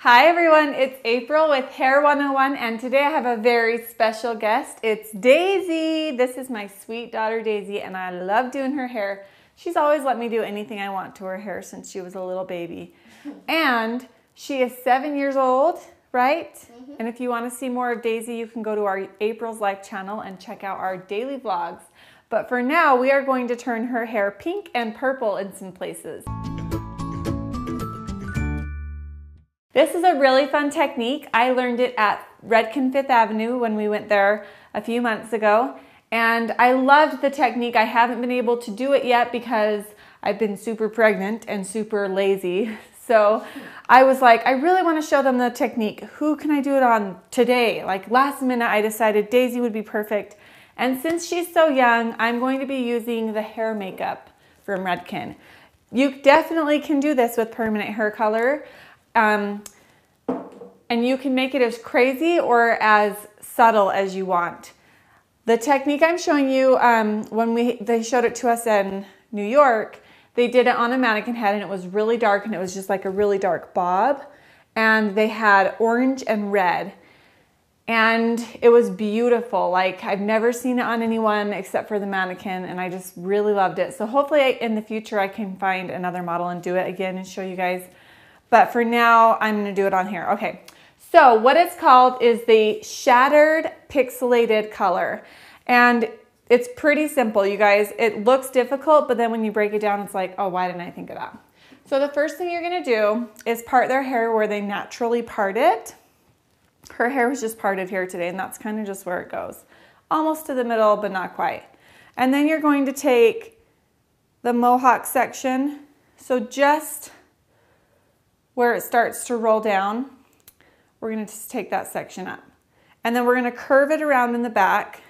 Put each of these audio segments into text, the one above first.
Hi everyone, it's April with Hair 101 and today I have a very special guest. It's Daisy. This is my sweet daughter Daisy and I love doing her hair. She's always let me do anything I want to her hair since she was a little baby. And she is 7 years old, right? Mm-hmm. And if you want to see more of Daisy, you can go to our April's Life channel and check out our daily vlogs. But for now, we are going to turn her hair pink and purple in some places. This is a really fun technique. I learned it at Redken Fifth Avenue when we went there a few months ago. And I loved the technique. I haven't been able to do it yet because I've been super pregnant and super lazy. So I was like, I really want to show them the technique. Who can I do it on today? Like last minute, I decided Daisy would be perfect. And since she's so young, I'm going to be using the hair makeup from Redken. You definitely can do this with permanent hair color. And you can make it as crazy or as subtle as you want. The technique I'm showing you, when they showed it to us in New York, they did it on a mannequin head and it was really dark and it was just like a really dark bob. And they had orange and red. And it was beautiful. Like I've never seen it on anyone except for the mannequin and I just really loved it. So hopefully in the future I can find another model and do it again and show you guys. But for now, I'm going to do it on here. Okay, so what it's called is the Shattered Pixelated Color. And it's pretty simple, you guys. It looks difficult, but then when you break it down, it's like, oh, why didn't I think of that? So the first thing you're going to do is part their hair where they naturally part it. Her hair was just parted here today, and that's kind of just where it goes. Almost to the middle, but not quite. And then you're going to take the mohawk section. So just where it starts to roll down, we're going to just take that section up. And then we're going to curve it around in the back.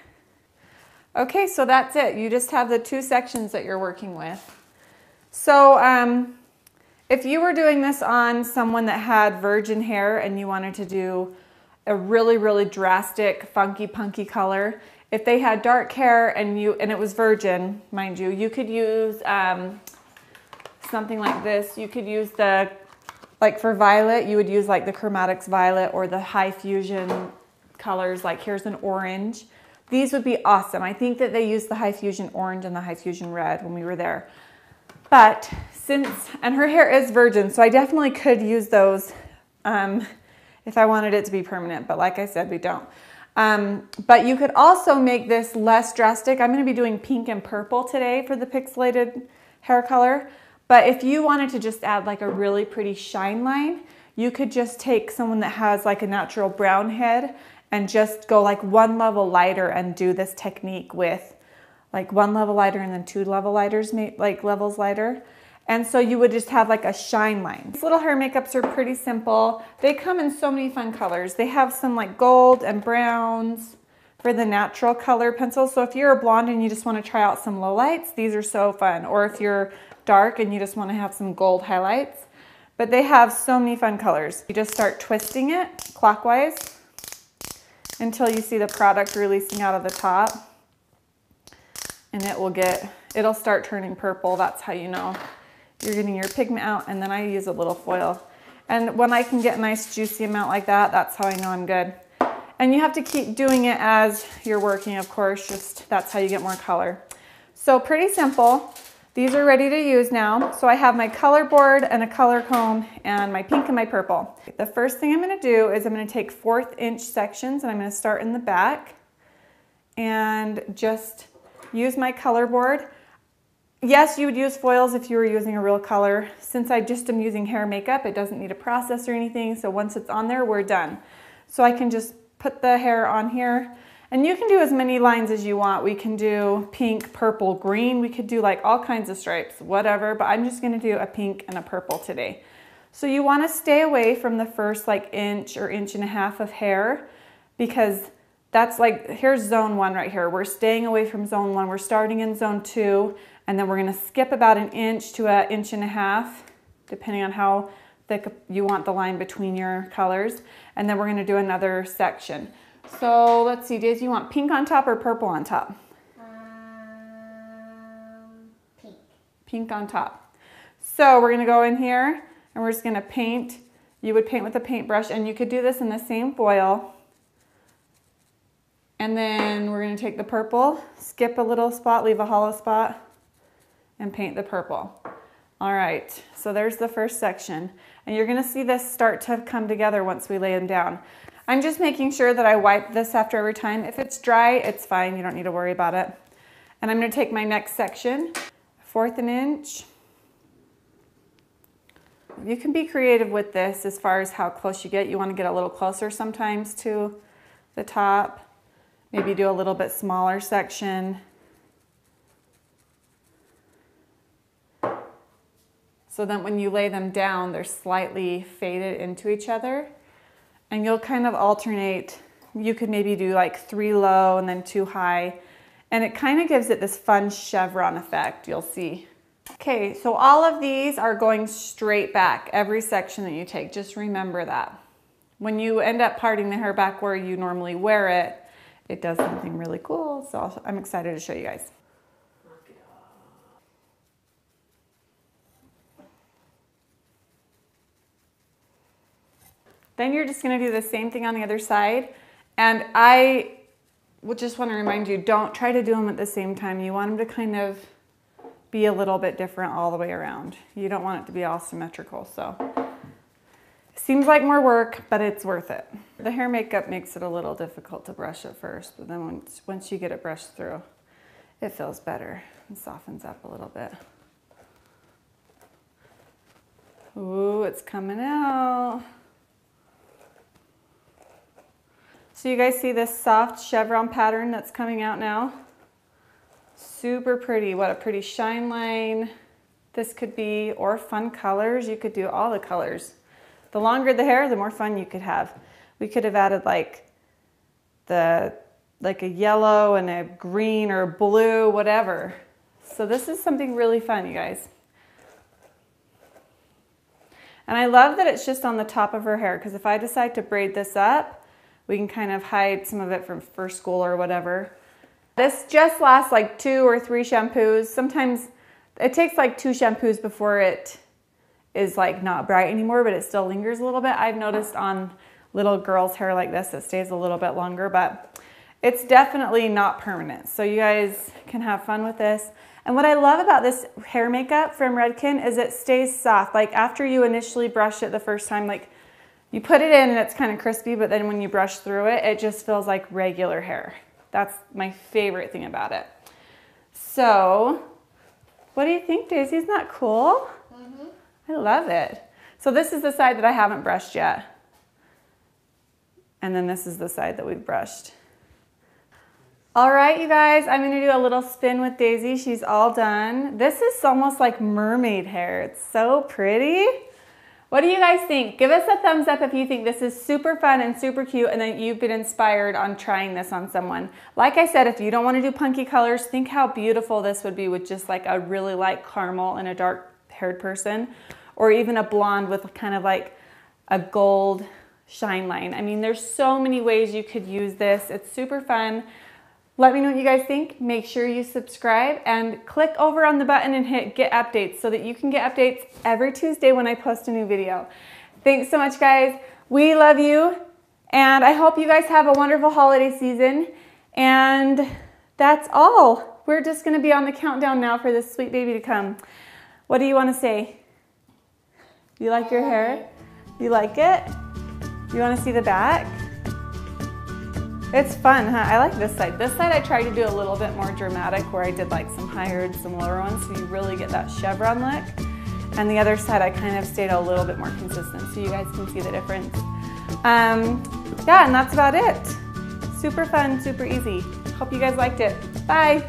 Okay, so that's it. You just have the two sections that you're working with. So if you were doing this on someone that had virgin hair and you wanted to do a really, really drastic, funky, punky color, if they had dark hair and it was virgin, mind you, you could use something like this. You could use like for violet, you would use like the Chromatics Violet or the High Fusion colors, like here's an orange. These would be awesome. I think that they used the High Fusion Orange and the High Fusion Red when we were there. But and her hair is virgin, so I definitely could use those if I wanted it to be permanent, but like I said, we don't. But you could also make this less drastic. I'm gonna be doing pink and purple today for the pixelated hair color. But if you wanted to just add like a really pretty shine line, you could just take someone that has like a natural brown head and just go like one level lighter and do this technique with like one level lighter and then two level lighters, like levels lighter. And so you would just have like a shine line. These little hair makeups are pretty simple. They come in so many fun colors. They have some like gold and browns for the natural color pencils. So if you're a blonde and you just want to try out some lowlights, these are so fun. Or if you're dark and you just want to have some gold highlights. But they have so many fun colors. You just start twisting it clockwise until you see the product releasing out of the top. And it'll start turning purple. That's how you know you're getting your pigment out. And then I use a little foil. And when I can get a nice juicy amount like that, that's how I know I'm good. And you have to keep doing it as you're working, of course, just that's how you get more color. So pretty simple. These are ready to use now. So I have my color board and a color comb and my pink and my purple. The first thing I'm gonna do is I'm gonna take 1/4 inch sections and I'm gonna start in the back and just use my color board. Yes, you would use foils if you were using a real color. Since I just am using hair makeup, it doesn't need a process or anything. So once it's on there, we're done. So I can just put the hair on here. And you can do as many lines as you want. We can do pink, purple, green. We could do like all kinds of stripes, whatever, but I'm just gonna do a pink and a purple today. So you wanna stay away from the first like inch or inch and a half of hair because that's like, here's zone 1 right here. We're staying away from zone 1. We're starting in zone 2, and then we're gonna skip about an inch to an inch and a half, depending on how thick you want the line between your colors. And then we're gonna do another section. So let's see, Daisy, you want pink on top or purple on top? Pink. Pink on top. So we're gonna go in here and we're just gonna paint You would paint with a paintbrush, and you could do this in the same foil. And then we're going to take the purple, skip a little spot, leave a hollow spot, and paint the purple. All right, so there's the first section. And you're going to see this start to come together once we lay them down. I'm just making sure that I wipe this after every time. If it's dry, it's fine. You don't need to worry about it. And I'm going to take my next section, 1/4 inch. You can be creative with this as far as how close you get. You want to get a little closer sometimes to the top. Maybe do a little bit smaller section. So that when you lay them down, they're slightly faded into each other. And you'll kind of alternate. You could maybe do like 3 low and then 2 high. And it kind of gives it this fun chevron effect, you'll see. Okay, so all of these are going straight back, every section that you take. Just remember that. When you end up parting the hair back where you normally wear it, it does something really cool. So I'm excited to show you guys. Then you're just going to do the same thing on the other side. And I just want to remind you, don't try to do them at the same time. You want them to kind of be a little bit different all the way around. You don't want it to be all symmetrical. So it seems like more work, but it's worth it. The hair makeup makes it a little difficult to brush at first, but then once you get it brushed through, it feels better and softens up a little bit. Ooh, it's coming out. So you guys see this soft chevron pattern that's coming out now? Super pretty. What a pretty shine line this could be, or fun colors. You could do all the colors. The longer the hair, the more fun you could have. We could have added like a yellow and a green or blue, whatever. So this is something really fun, you guys. And I love that it's just on the top of her hair, because if I decide to braid this up, we can kind of hide some of it from first school or whatever. This just lasts like 2 or 3 shampoos. Sometimes it takes like 2 shampoos before it is like not bright anymore, but it still lingers a little bit. I've noticed on little girls' hair like this, it stays a little bit longer, but it's definitely not permanent. So you guys can have fun with this. And what I love about this hair makeup from Redken is it stays soft. Like after you initially brush it the first time, like you put it in and it's kind of crispy, but then when you brush through it, it just feels like regular hair. That's my favorite thing about it. So, what do you think, Daisy? Isn't that cool? Mm-hmm. I love it. So this is the side that I haven't brushed yet. And then this is the side that we've brushed. All right, you guys, I'm gonna do a little spin with Daisy. She's all done. This is almost like mermaid hair. It's so pretty. What do you guys think? Give us a thumbs up if you think this is super fun and super cute and that you've been inspired on trying this on someone. Like I said, if you don't want to do punky colors, think how beautiful this would be with just like a really light caramel and a dark haired person, or even a blonde with kind of like a gold shine line. I mean, there's so many ways you could use this. It's super fun. Let me know what you guys think. Make sure you subscribe and click over on the button and hit get updates so that you can get updates every Tuesday when I post a new video. Thanks so much, guys. We love you, and I hope you guys have a wonderful holiday season. And that's all. We're just going to be on the countdown now for this sweet baby to come. What do you want to say? You like your hair? You like it? You want to see the back? It's fun, huh? I like this side. This side I tried to do a little bit more dramatic, where I did like some higher and some lower ones, so you really get that chevron look. And the other side I kind of stayed a little bit more consistent, so you guys can see the difference. Yeah, and that's about it. Super fun, super easy. Hope you guys liked it. Bye.